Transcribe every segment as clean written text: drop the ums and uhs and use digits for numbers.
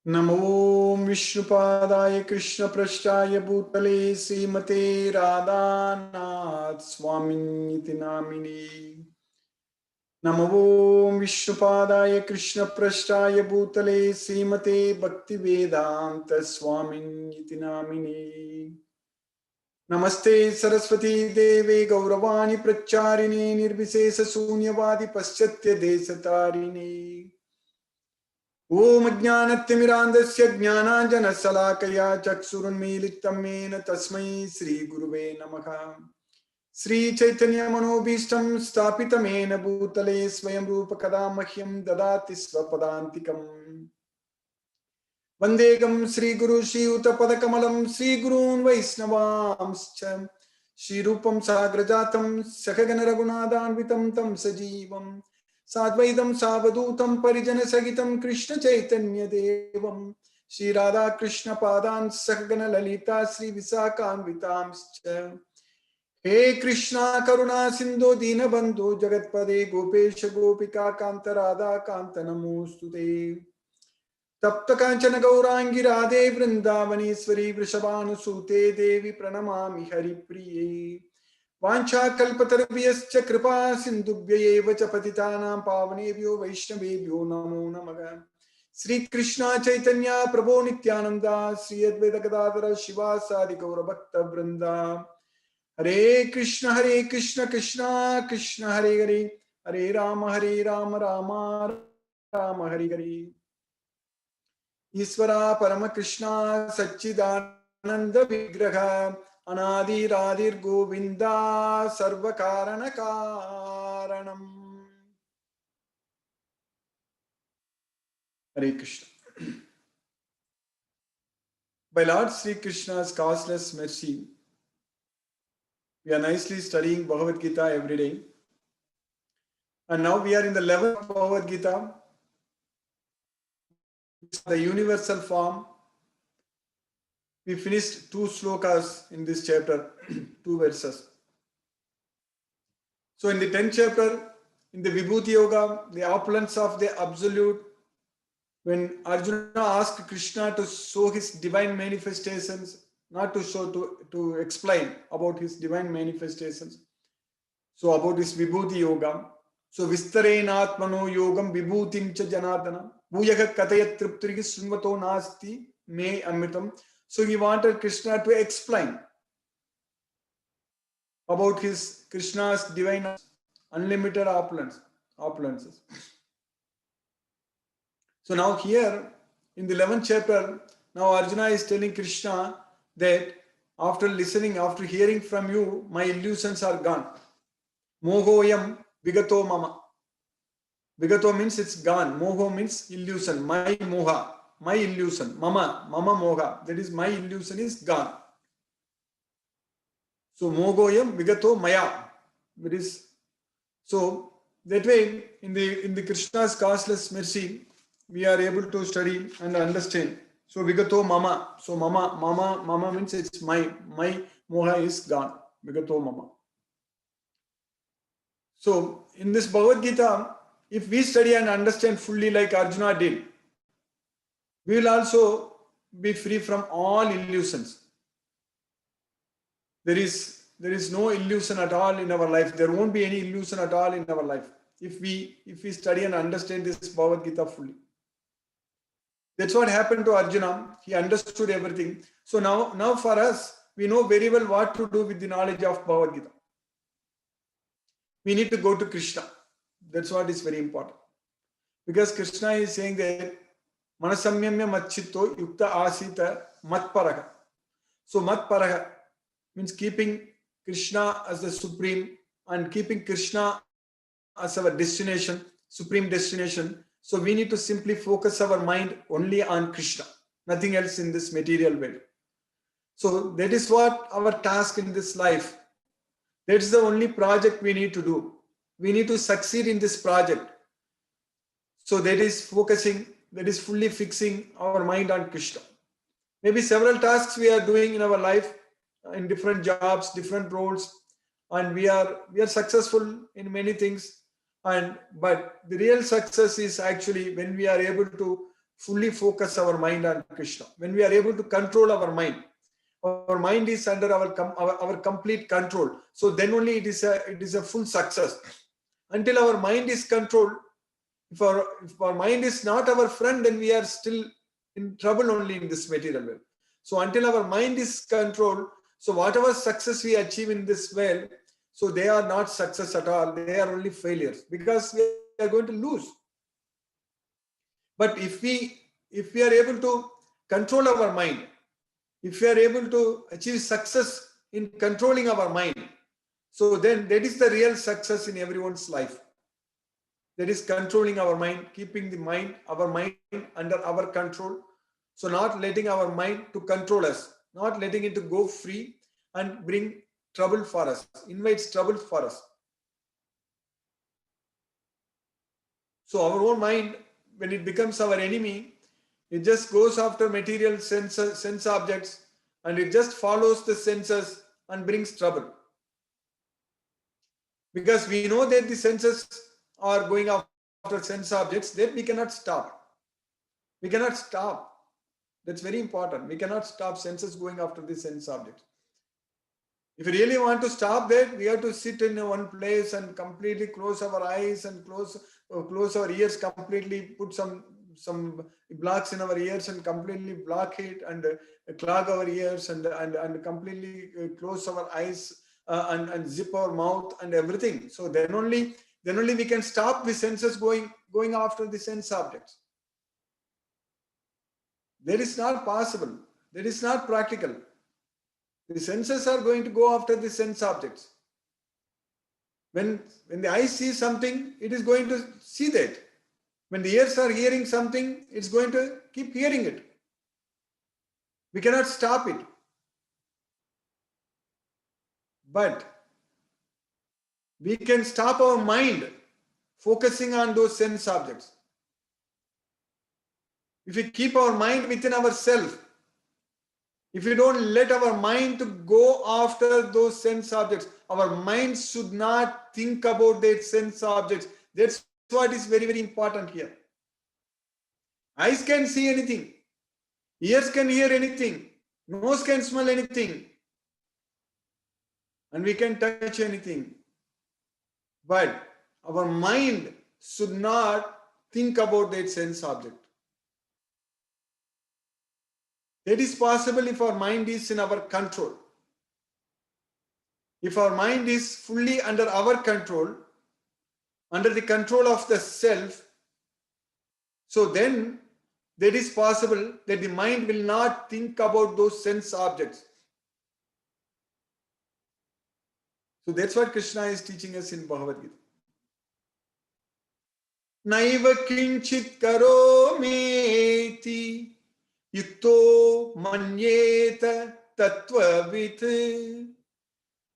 नमो विष्णुपादाय कृष्णपृष्ठाय भूतले श्रीमते राधानाथ स्वामिनिति नामिने। नमो विष्णुपादाय कृष्णपृष्ठाय भूतले श्रीमते भक्तिवेदांत स्वामिनिति नामिने। नमस्ते सरस्वती देवे गौरवाणी प्रचारिणे निर्विशेष शून्यवादी पश्चात्य देशतारिणे। ओम ज्ञानतिमिरान्धस्य ज्ञानाञ्जनशलाकया चक्षुरुन्मीलितं येन तस्मै श्रीगुरुवे नमः। श्रीचैतन्यमनोभीष्टं स्थापितं येन भूतले स्वयं रूपकदा मह्यं ददाति स्वपदान्तिकम्। वन्देकं श्रीगुरु श्रीयुतपदकमलं श्रीगुरून् वैष्णवांश्च श्रीरूपं साग्रजातं सहगण रघुनाथान्वितं तं सजीवम् साद्वैतं सावधूतं परिजन सहितं कृष्ण चैतन्य देवं श्री राधा कृष्ण पादान् सहगण ललिता श्री विशाखान्वितांश्च। हे कृष्णा करुणा सिंधु दीनबंधु जगत्पदे गोपेश गोपिका कांत राधा कांत नमोस्तुते। तप्त कांचन गौरांगी राधे वृंदावनेश्वरी वृषभानुसूते देवी प्रणमामि हरिप्रिये। वाञ्छाकल्पतरुभ्यश्च कृपा सिन्धुभ्यैव च पतितानां पावनेभ्यो वैष्णवेभ्यो नमो नमः। श्रीकृष्ण चैतन्य प्रभो नित्यानंदा श्री अद्वैत गदाधर शिवासादि गौरभक्तवृंदा। हरे कृष्ण कृष्ण कृष्ण हरे हरे हरे राम राम राम हरे हरे। ईश्वरा परम कृष्णा सच्चिदानंद विग्रह अनादिरादिर्गोविंदा सर्व कारण कारणम। Hare Krishna. By Lord Sri Krishna's causeless mercy, we are nicely studying Bhagavad Gita every day. And now we are in the 11th Bhagavad Gita, the universal form. We finished 2 slokas in this chapter, 2 verses. So in the 10th chapter, in the Vibhuti Yoga, the opulence of the Absolute, when Arjuna asked Krishna to show his divine manifestations, not to show, to explain about his divine manifestations. So about his Vibhuti Yoga. So Vistarenatmano Yogam Vibhutim cha Janardana. Bhuyaga Katayat Triptrigi Srimvato Nasti Me Amritam. So he wanted Krishna to explain about his Krishna's divine unlimited opulences. So now here in the 11th chapter, now Arjuna is telling Krishna that after listening, after hearing from you, my illusions are gone. Mohoyam vigato mama. Vigato means it's gone. Moho means illusion. My moha, my illusion. Mama moha. That is my illusion is gone. So mogoyam vigato maya. That is so that way in the Krishna's causeless mercy, we are able to study and understand. So vigato mama. So mama means it's my moha is gone. Vigato mama. So in this Bhagavad Gita, if we study and understand fully like Arjuna did, we will also be free from all illusions. There is no illusion at all in our life. There won't be any illusion at all in our life if we study and understand this Bhagavad Gita fully. That's what happened to Arjuna. He understood everything. So now for us, we know very well what to do with the knowledge of Bhagavad Gita. We need to go to Krishna. That's what is very important. Because Krishna is saying that Manasamyamya Machitto Yukta Asita Matparaha. So Matparaha means keeping Krishna as the supreme and keeping Krishna as our destination, supreme destination. So we need to simply focus our mind only on Krishna, nothing else in this material world. So that is what our task in this life. That's the only project we need to do. We need to succeed in this project. So that is focusing, that is fully fixing our mind on Krishna. Maybe several tasks we are doing in our life, in different jobs, different roles, and we are successful in many things. But the real success is actually when we are able to fully focus our mind on Krishna, when we are able to control our mind is under our complete control. So then only it is a full success. Until our mind is controlled, if our mind is not our friend, then we are still in trouble only in this material world. So until our mind is controlled, so whatever success we achieve in this world, so they are not success at all. They are only failures, because we are going to lose. But if we are able to control our mind, if we are able to achieve success in controlling our mind, so then that is the real success in everyone's life. That is controlling our mind, keeping our mind under our control. So not letting our mind to control us, not letting it to go free and bring trouble for us, invites trouble for us. So our own mind, when it becomes our enemy, it just goes after material sense objects, and it just follows the senses and brings trouble. Because we know that the senses are going after sense objects, that we cannot stop. We cannot stop. That's very important. We cannot stop senses going after the sense objects. If we really want to stop that, we have to sit in one place and completely close our eyes and close our ears completely, put some blocks in our ears and completely block it, and clog our ears, and completely close our eyes, and zip our mouth and everything. So then only we can stop the senses going after the sense objects. That is not possible. That is not practical. The senses are going to go after the sense objects. When the eye sees something, it is going to see that. When the ears are hearing something, it's going to keep hearing it. We cannot stop it. But we can stop our mind focusing on those sense objects. If we keep our mind within ourselves, if we don't let our mind to go after those sense objects, our mind should not think about that sense objects. That's what is very, very important here. Eyes can see anything. Ears can hear anything. Nose can smell anything. And we can touch anything. But our mind should not think about that sense object. That is possible if our mind is in our control. If our mind is fully under our control, under the control of the self, so then that is possible that the mind will not think about those sense objects. So that's what Krishna is teaching us in Bhagavad Gita. Naiva kinchit karometi yukto manyeta tattvavit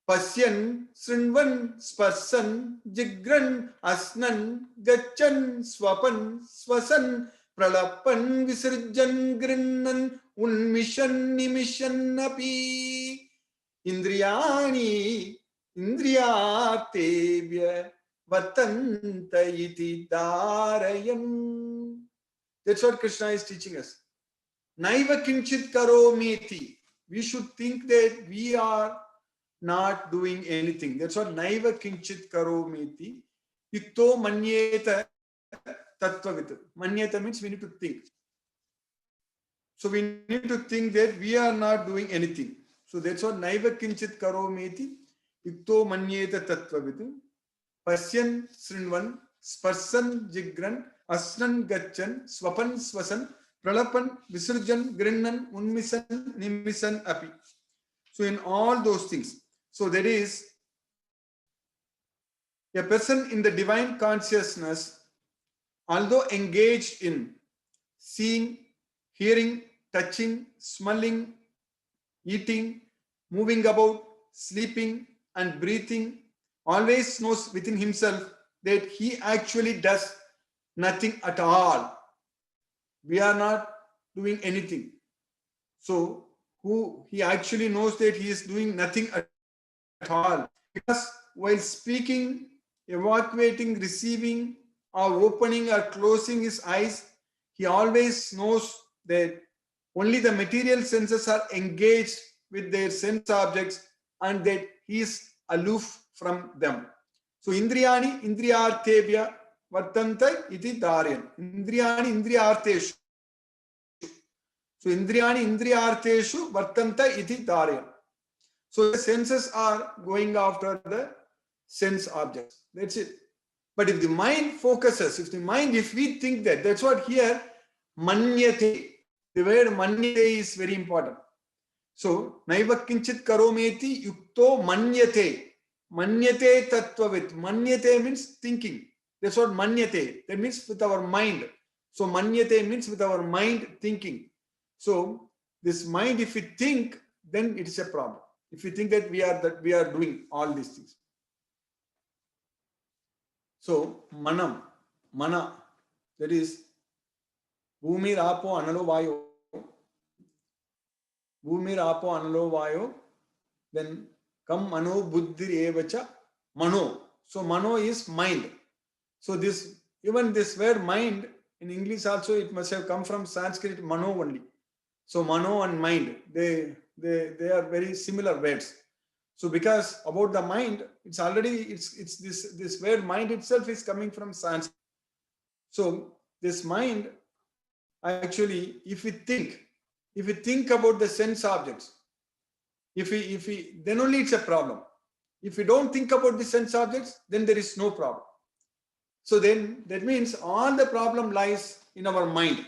pasyan srinvan sparsan jigran asnan gachan swapan swasan pralapan visirjan grinnan unmishan nimishan api indriyani indriyatevya vatanta iti darayan. That's what Krishna is teaching us. Naiva kinchit karomiti. We should think that we are not doing anything. That's what naiva kinchit karomiti. Yukto manyeta tattvavit. Manyeta means we need to think. So we need to think that we are not doing anything. So that's what naiva kinchit karomiti. Yukto manyeta tattvavit. Pasyan srinvan sparsan jigran asnan gachan swapan swasan pralapan visirjan grinnan unmisan nimisan api. So in all those things, so there is a person in the divine consciousness, although engaged in seeing, hearing, touching, smelling, eating, moving about, sleeping and breathing, always knows within himself that he actually does nothing at all. We are not doing anything. So he actually knows that he is doing nothing at all. Because while speaking, evacuating, receiving, or opening or closing his eyes, he always knows that only the material senses are engaged with their sense objects and that he is aloof from them. So Indriyani Indriyartebhya Vartanta iti Dharyan. Indriyani Indriyarteshu. So Indriyani Indriyarteshu Vartanta iti Dharyan. So the senses are going after the sense objects. That's it. But if the mind focuses, if we think that, that's what here, manyate. The word manyate is very important. So, naiva kinchit karometi yukto manyate. Manyate tattvavit. Manyate means thinking. That's what manyate. That means with our mind. So, manyate means with our mind thinking. So, this mind, if we think, then it is a problem. If we think that we are doing all these things. So, mana, that is Bhumir Apo Analo Vayo. Bhumir Apo Analo Vayo. Then Kam Mano Buddhir Evacha Mano. So, Mano is mind. So, even this word mind in English also, it must have come from Sanskrit Mano only. So, Mano and mind, they are very similar words. So because about the mind, it's this word mind itself is coming from Sanskrit. So this mind, actually, if we think about the sense objects, if we then only it's a problem. If we don't think about the sense objects, then there is no problem. So then that means all the problem lies in our mind.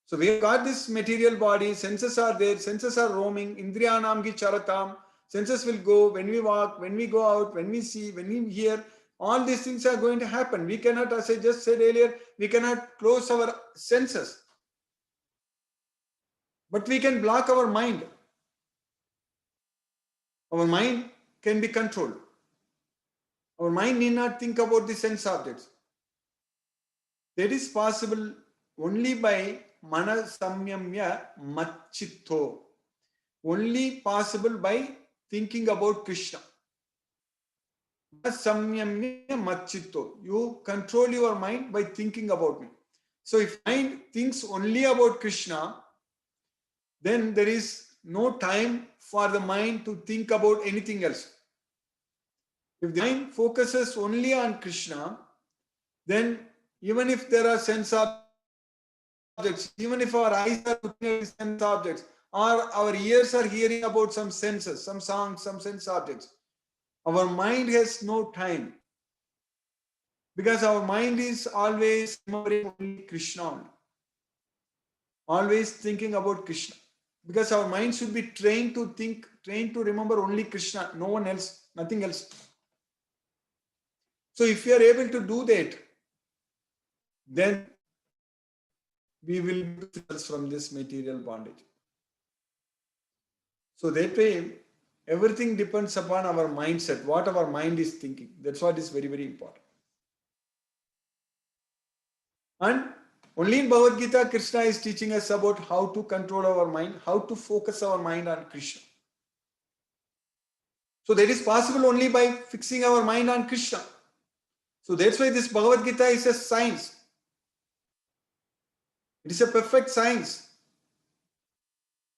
So we have got this material body, senses are there, senses are roaming, indriyanam ki charatam, senses will go when we walk, when we go out, when we see, when we hear, all these things are going to happen. We cannot, as I just said earlier, we cannot close our senses. But we can block our mind. Our mind can be controlled. Our mind need not think about the sense objects. That is possible only by mana samyamya machitto. Only possible by thinking about Krishna. Samyamya machitto. You control your mind by thinking about me. So if mind thinks only about Krishna, then there is no time for the mind to think about anything else. If the mind focuses only on Krishna, then even if there are sense objects, even if our eyes are looking at sense objects, or our ears are hearing about some senses, some songs, some sense objects, our mind has no time. Because our mind is always remembering only Krishna. Always thinking about Krishna. Because our mind should be trained to think, trained to remember only Krishna, no one else, nothing else. So if we are able to do that, then we will be free from this material bondage. So that way, everything depends upon our mindset, what our mind is thinking. That's what is very, very important. And only in Bhagavad Gita, Krishna is teaching us about how to control our mind, how to focus our mind on Krishna. So that is possible only by fixing our mind on Krishna. So that's why this Bhagavad Gita is a science. It is a perfect science.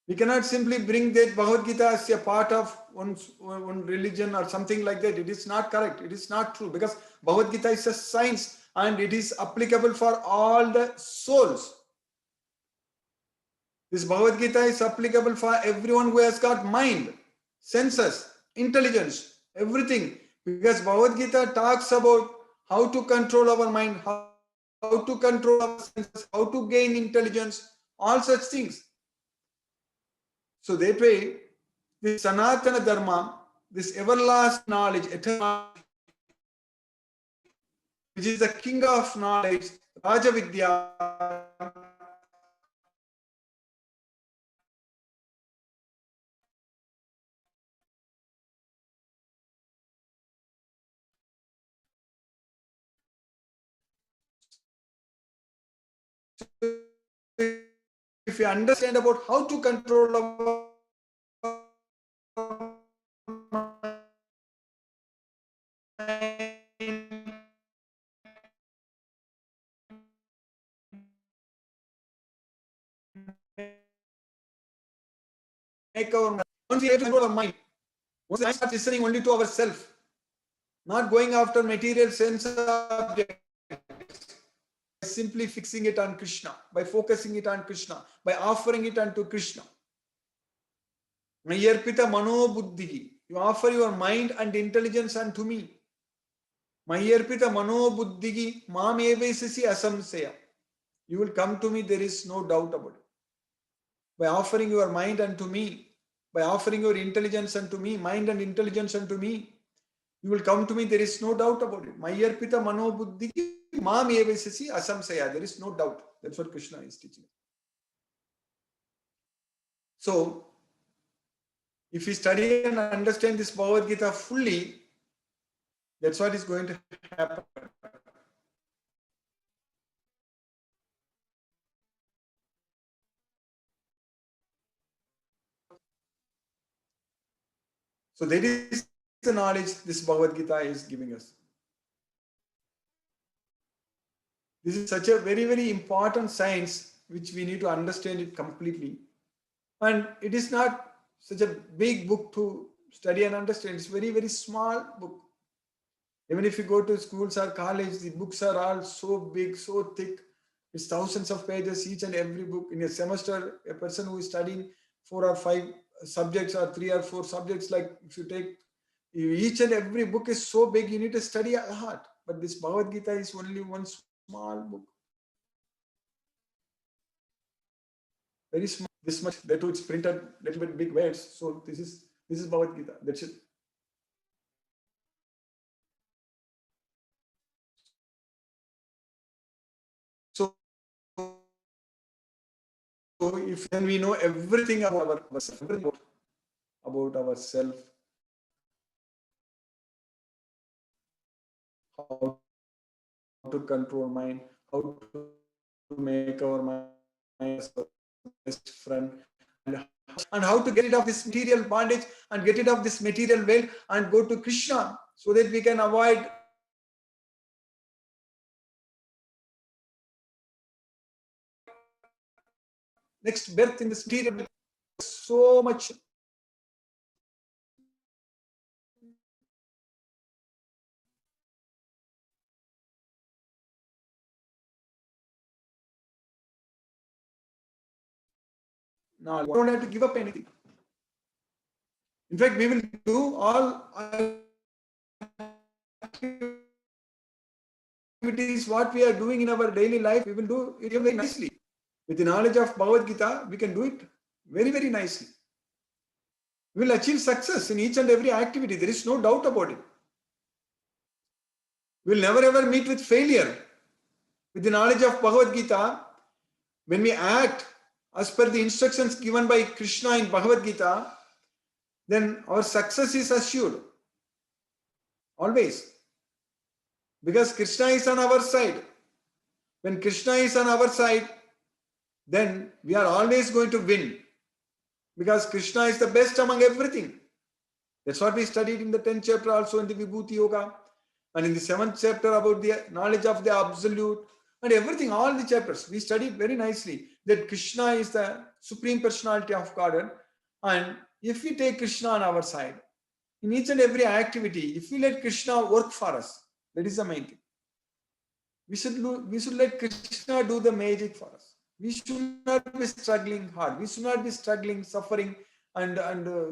We cannot simply bring that Bhagavad Gita as a part of one religion or something like that. It is not correct. It is not true, because Bhagavad Gita is a science and it is applicable for all the souls. This Bhagavad Gita is applicable for everyone who has got mind, senses, intelligence, everything. Because Bhagavad Gita talks about how to control our mind, how to control our senses, how to gain intelligence, all such things. So that way, this Sanatana Dharma, this everlasting knowledge, eternal knowledge, which is the king of knowledge, Raja Vidya, if we understand about how to control our mind, make our mind. Once we control our mind, once the mind starts listening only to ourselves, not going after material sense objects, simply fixing it on Krishna, by focusing it on Krishna, by offering it unto Krishna. Mayarpita mano buddhi. You offer your mind and intelligence unto me. Mayarpita mano buddhi mam evesasi asamsaya. You will come to me, there is no doubt about it. By offering your mind unto me, by offering your intelligence unto me, mind and intelligence unto me, you will come to me, there is no doubt about it. Mayarpita mano buddhi mam evesasi asamsaya. There is no doubt. That's what Krishna is teaching. So, if we study and understand this Bhagavad Gita fully, that's what is going to happen. So that is the knowledge this Bhagavad Gita is giving us. This is such a very, very important science which we need to understand it completely. And it is not such a big book to study and understand. It's very, very small book. Even if you go to schools or college, the books are all so big, so thick. It's thousands of pages, each and every book. In a semester, a person who is studying 4 or 5 subjects or 3 or 4 subjects, like if you take each and every book is so big, you need to study a lot. But this Bhagavad Gita is only one small book. Very small, this much. That too, it's printed little bit big words. So this is Bhagavad Gita. That's it. So if then we know everything about ourselves, about ourselves, how to control mind, how to make our mind best friend, and how to get rid of this material bondage and get rid of this material veil and go to Krishna, so that we can avoid next birth in this material. So much now, we don't have to give up anything. In fact, we will do all activities what we are doing in our daily life. We will do it very nicely. With the knowledge of Bhagavad Gita, we can do it very, very nicely. We will achieve success in each and every activity. There is no doubt about it. We will never ever meet with failure. With the knowledge of Bhagavad Gita, when we act as per the instructions given by Krishna in Bhagavad Gita, then our success is assured. Always. Because Krishna is on our side. When Krishna is on our side, then we are always going to win. Because Krishna is the best among everything. That's what we studied in the 10th chapter, also in the Vibhuti Yoga. And in the 7th chapter about the knowledge of the Absolute. And everything, all the chapters, we studied very nicely that Krishna is the Supreme Personality of Godhead. And if we take Krishna on our side, in each and every activity, if we let Krishna work for us, that is the main thing. We should let Krishna do the magic for us. We should not be struggling hard. We should not be struggling, suffering, and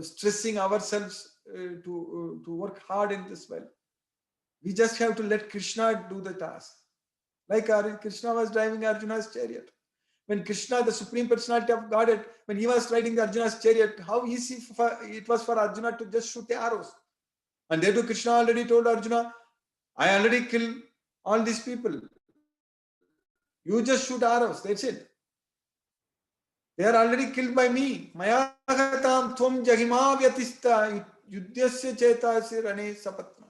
stressing ourselves to work hard in this world. We just have to let Krishna do the task. Like Krishna was driving Arjuna's chariot. When Krishna, the Supreme Personality of Godhead, when he was riding the Arjuna's chariot, how easy it was for Arjuna to just shoot the arrows. And there too, Krishna already told Arjuna, I already killed all these people. You just shoot arrows, that's it. They are already killed by me. Maya ghatam tvam jahima vyatista yuddhyasya chetasi rane sapatna.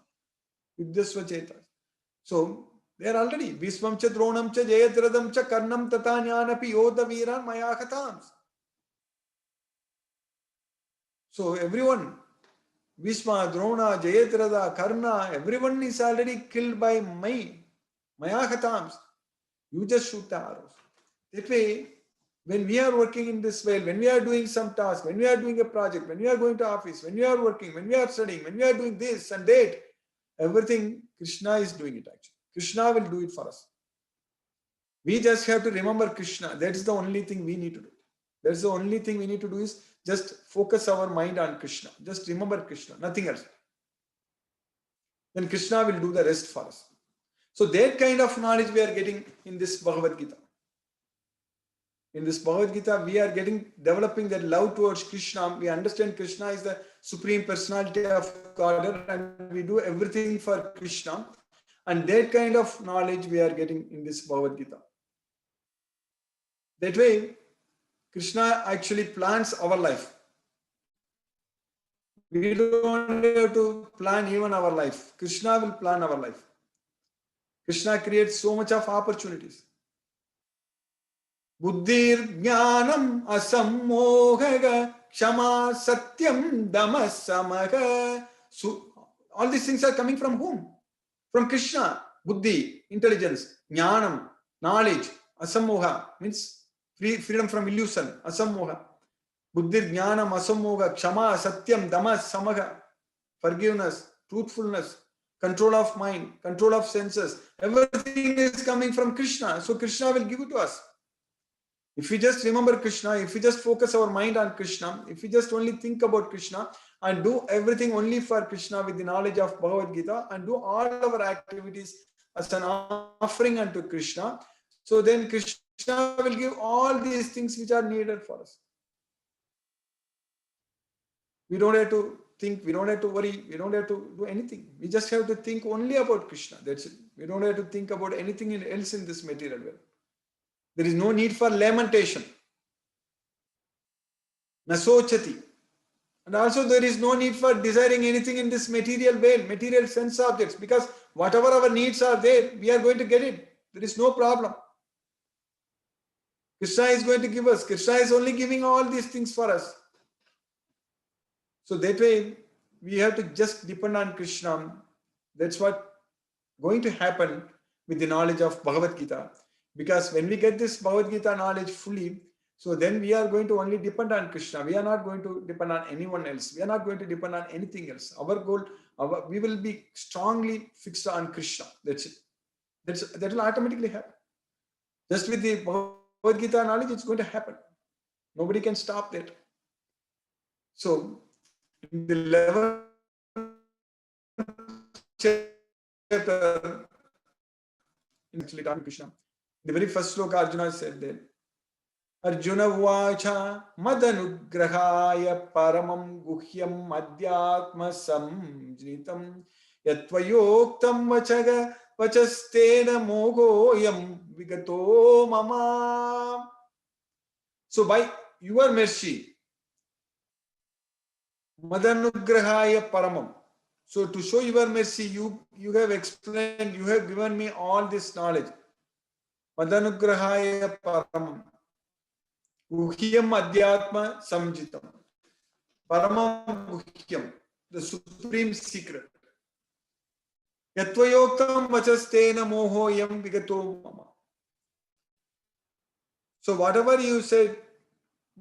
Yuddhasva chetas. So, they are already Viswam cha Dronam cha Jayadradam cha Karnam tata Jnanapi Yoda Viran Maya Khatams. So everyone, Visma, Drona, Jayadrada, Karna, everyone is already killed by Maya Khatams. You just shoot the arrows. That way, when we are working in this way, when we are doing some task, when we are doing a project, when we are going to office, when we are working, when we are studying, when we are doing this and that, everything Krishna is doing it actually. Krishna will do it for us. We just have to remember Krishna. That is the only thing we need to do. That's the only thing we need to do is just focus our mind on Krishna. Just remember Krishna, nothing else. Then Krishna will do the rest for us. So that kind of knowledge we are getting in this Bhagavad Gita. In this Bhagavad Gita, we are developing that love towards Krishna. We understand Krishna is the Supreme Personality of God and we do everything for Krishna. And that kind of knowledge we are getting in this Bhagavad Gita. That way, Krishna actually plans our life. We don't have to plan even our life. Krishna will plan our life. Krishna creates so much of opportunities. Buddhir jnanam asammohaga kshama satyam damasamaga. So all these things are coming from whom? From Krishna. Buddhi, intelligence, jnanam, knowledge, asammoha means freedom from illusion, asammoha. Buddhir jnanam asammoha kshama satyam damasamaga. Forgiveness, truthfulness, control of mind, control of senses. Everything is coming from Krishna. So Krishna will give it to us. If we just remember Krishna, if we just focus our mind on Krishna, if we just only think about Krishna and do everything only for Krishna with the knowledge of Bhagavad Gita and do all our activities as an offering unto Krishna, so then Krishna will give all these things which are needed for us. We don't have to think, we don't have to worry, we don't have to do anything. We just have to think only about Krishna. That's it. We don't have to think about anything else in this material world. There is no need for lamentation. Nasochati. And also there is no need for desiring anything in this material world, material sense objects, because whatever our needs are there, we are going to get it. There is no problem. Krishna is going to give us. Krishna is only giving all these things for us. So that way, we have to just depend on Krishna. That's what going to happen with the knowledge of Bhagavad Gita. Because when we get this Bhagavad Gita knowledge fully, so then we are going to only depend on Krishna. We are not going to depend on anyone else. We are not going to depend on anything else. Our goal, we will be strongly fixed on Krishna. That's it. That will automatically happen. Just with the Bhagavad Gita knowledge, it's going to happen. Nobody can stop that. So, in the 11th chapter, actually talking Krishna, the very first sloka Arjuna said that Arjuna vacha madanugrahaya paramam guhyam adhyatma samjnitam yatvayoktam vachaga vachastena mogoyam vigato mama. So by your mercy, madanugrahaya paramam. So to show your mercy, you have explained, you have given me all this knowledge. Madanugrahaya paramam. Guhyam adhyatma samjitam. Paramam guhyam, the supreme secret. Yatvayoktam vachastena mohoyam vigato mama. So whatever you said,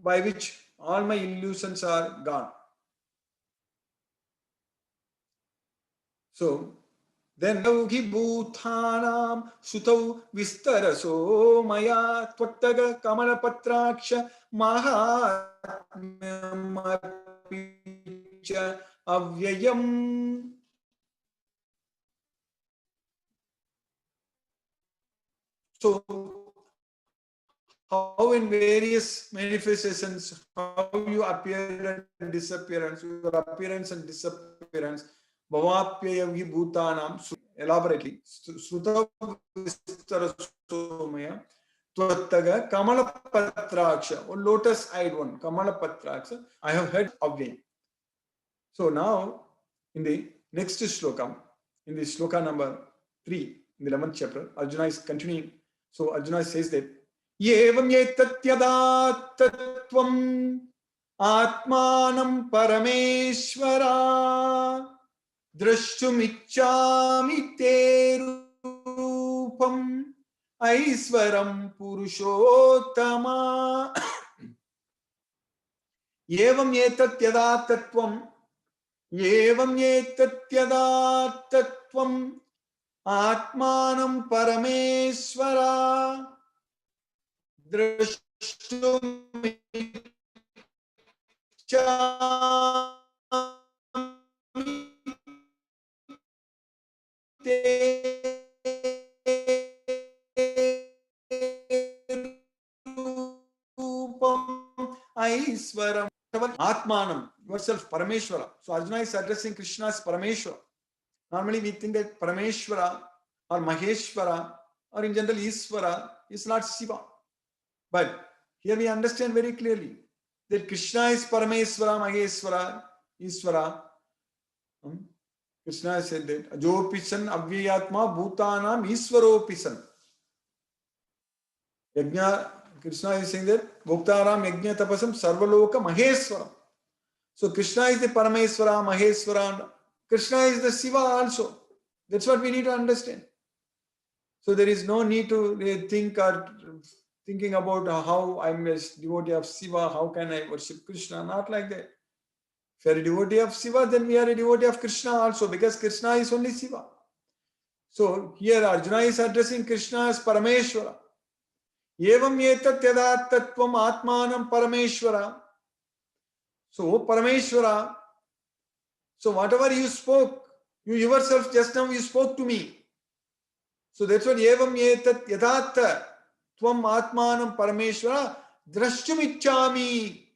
by which all my illusions are gone. So then Yauhi Bhutanam Sutau Vistaraso Maya Tvattaga Kamala Patraksha Mahatmyamapicha Avyayam. So how in various manifestations, how you appear and disappearance, your appearance and disappearance, Bhavapyayavi Bhutanam, elaborately, Sruta Vistarasomaya, Tvattaga, Kamala Patraksha, or lotus eyed one, Kamala Patraksha, I have heard of them. So now, in the next shloka, in the shloka number 3, in the 11th chapter, Arjuna is continuing. So Arjuna says that, Yevam yetatyada tattvam atmanam parameshvara drashtumichami te rupam Aiswaram Purushottama. Evam etat yada tattvam. Evam etat yada tattvam. Atmanam Parameshwara. Drashtum Aiswaram. Atmanam, yourself, Parameshwara. So Arjuna is addressing Krishna as Parameshwara. Normally we think that Parameshwara or Maheshwara or in general Iswara is not Shiva. But here we understand very clearly that Krishna is Parameshwara, Maheshwara, Iswara. Krishna said that Ajopisan Avyayatma Bhutanam Iswaropisan. Yajna, Krishna is saying that Bhuktaram Yajna Tapasam Sarvaloka Maheshwaram. So Krishna is the Parameshwara, Maheshwara. Krishna is the Shiva also. That's what we need to understand. So there is no need to think or thinking about how I'm a devotee of Shiva, how can I worship Krishna? Not like that. If you are a devotee of Shiva, then we are a devotee of Krishna also, because Krishna is only Shiva. So here Arjuna is addressing Krishna as Parameshwara. Evam etat yada tattvam atmanam Parameshwara. So Parameshwara, so whatever you spoke, you yourself just now you spoke to me. So that's what evam etat yadatta tvam atmanam Parameshwara drashtumichami.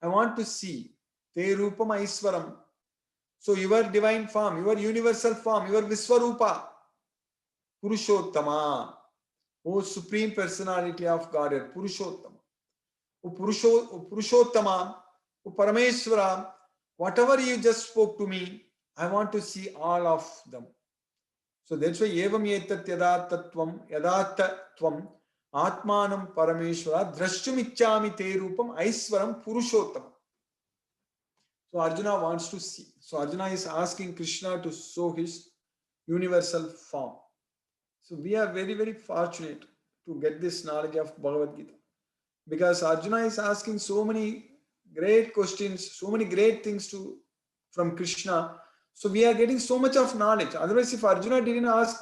I want to see te rupam aiswaram. So your divine form, your universal form, your Viswarupa, Purushottama, O Supreme Personality of Godhead, Purushottama, O Purushottama, O Parameshwara, whatever you just spoke to me, I want to see all of them. So that's why evam etat yadatta tvam atmanam Parameshwara drashtumichami te rupam aiswaram Purushottama. So Arjuna wants to see. So Arjuna is asking Krishna to show his universal form. So we are very, very fortunate to get this knowledge of Bhagavad Gita, because Arjuna is asking so many great questions, so many great things from Krishna. So we are getting so much of knowledge. Otherwise, if Arjuna didn't ask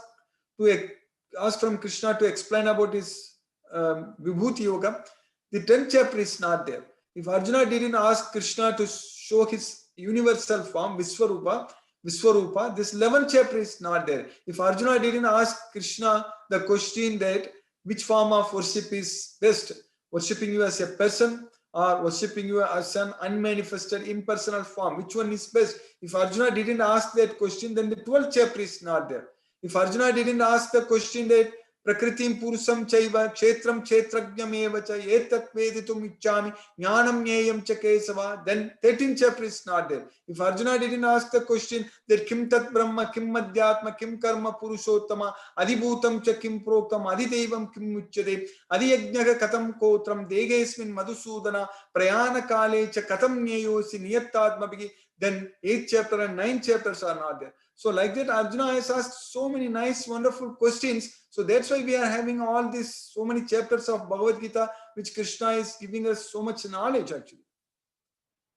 from Krishna to explain about his Vibhuti Yoga, the 10th chapter is not there. If Arjuna didn't ask Krishna to show his universal form, Viswarupa, this 11th chapter is not there. If Arjuna didn't ask Krishna the question that which form of worship is best, worshipping you as a person or worshipping you as an unmanifested impersonal form, which one is best? If Arjuna didn't ask that question, then the 12th chapter is not there. If Arjuna didn't ask the question that Prakritim Purusam Chaiva Kshetram Kshetrajnam Evacha Etat Veditum Ichami Jnanam Nyayam Cha Kesava, then 13th chapter is not there. If Arjuna didn't ask the question that Kim Tat Brahma, Kim Madhyatma, Kim Karma Purushottama, Adibhutam Cha Kim Proktam, Adidevam Kim Muchyade, Adiyajnaga Katam Kotram, Degesmin Madhusudana, Prayana Kale Cha Katam Nyayosi Niyattatma Bigi, then 8th chapter and 9th chapters are not there. So like that, Arjuna has asked so many nice, wonderful questions. So that's why we are having all these, so many chapters of Bhagavad Gita, which Krishna is giving us so much knowledge actually.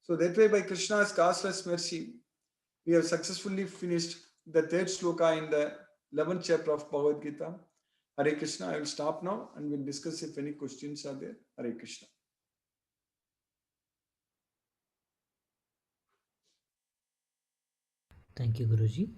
So that way, by Krishna's causeless mercy, we have successfully finished the 3rd sloka in the 11th chapter of Bhagavad Gita. Hare Krishna, I will stop now and we'll discuss if any questions are there. Hare Krishna. Thank you, Guruji.